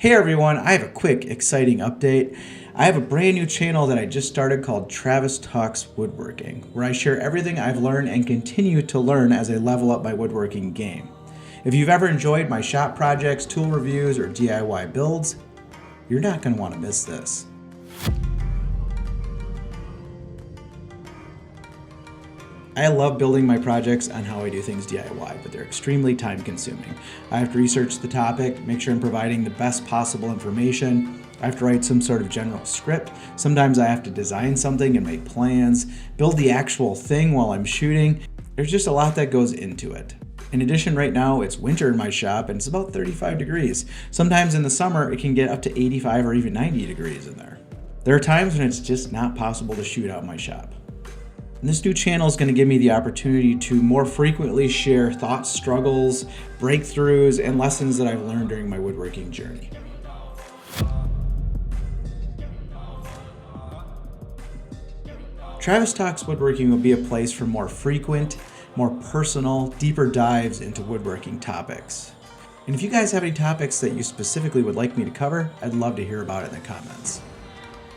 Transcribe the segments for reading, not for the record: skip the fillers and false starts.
Hey everyone, I have a quick, exciting update. I have a brand new channel that I just started called Travis Talks Woodworking, where I share everything I've learned and continue to learn as I level up my woodworking game. If you've ever enjoyed my shop projects, tool reviews, or DIY builds, you're not going to want to miss this. I love building my projects on how I do things DIY, but they're extremely time consuming. I have to research the topic, make sure I'm providing the best possible information. I have to write some sort of general script. Sometimes I have to design something and make plans, build the actual thing while I'm shooting. There's just a lot that goes into it. In addition, right now it's winter in my shop and it's about 35 degrees. Sometimes in the summer it can get up to 85 or even 90 degrees in there. There are times when it's just not possible to shoot out in my shop. And this new channel is going to give me the opportunity to more frequently share thoughts, struggles, breakthroughs, and lessons that I've learned during my woodworking journey. Travis Talks Woodworking will be a place for more frequent, more personal, deeper dives into woodworking topics. And if you guys have any topics that you specifically would like me to cover, I'd love to hear about it in the comments.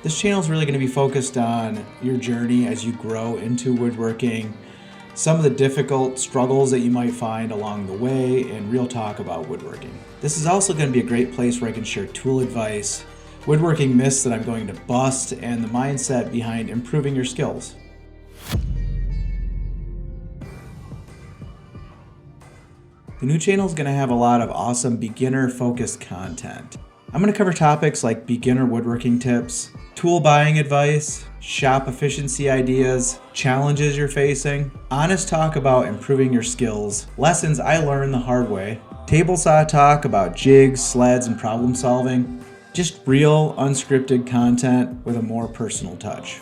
This channel is really going to be focused on your journey as you grow into woodworking, some of the difficult struggles that you might find along the way, and real talk about woodworking. This is also going to be a great place where I can share tool advice, woodworking myths that I'm going to bust, and the mindset behind improving your skills. The new channel is going to have a lot of awesome beginner-focused content. I'm going to cover topics like beginner woodworking tips, tool buying advice, shop efficiency ideas, challenges you're facing, honest talk about improving your skills, lessons I learned the hard way, table saw talk about jigs, sleds, and problem solving, just real unscripted content with a more personal touch.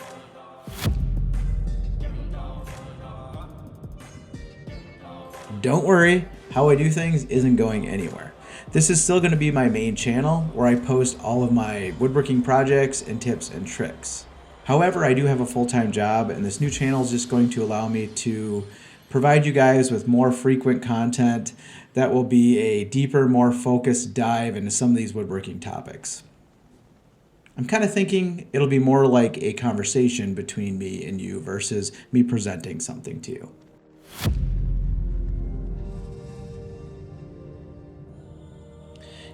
Don't worry, how I do things isn't going anywhere. This is still going to be my main channel where I post all of my woodworking projects and tips and tricks. However, I do have a full-time job, and this new channel is just going to allow me to provide you guys with more frequent content that will be a deeper, more focused dive into some of these woodworking topics. I'm kind of thinking it'll be more like a conversation between me and you versus me presenting something to you.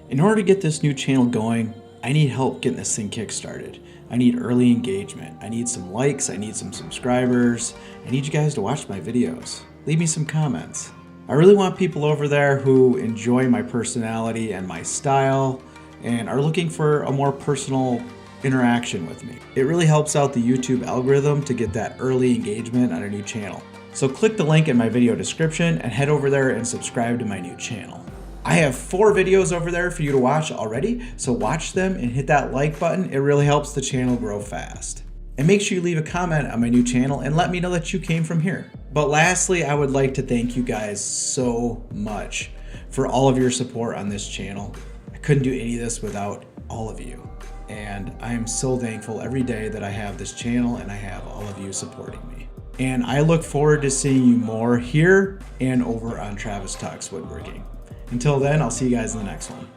In order to get this new channel going, I need help getting this thing kick-started. I need early engagement. I need some likes. I need some subscribers. I need you guys to watch my videos. Leave me some comments. I really want people over there who enjoy my personality and my style and are looking for a more personal interaction with me. It really helps out the YouTube algorithm to get that early engagement on a new channel. So click the link in my video description and head over there and subscribe to my new channel. I have 4 videos over there for you to watch already, so watch them and hit that like button. It really helps the channel grow fast. And make sure you leave a comment on my new channel and let me know that you came from here. But lastly, I would like to thank you guys so much for all of your support on this channel. I couldn't do any of this without all of you. And I am so thankful every day that I have this channel and I have all of you supporting me. And I look forward to seeing you more here and over on Travis Talks Woodworking. Until then, I'll see you guys in the next one.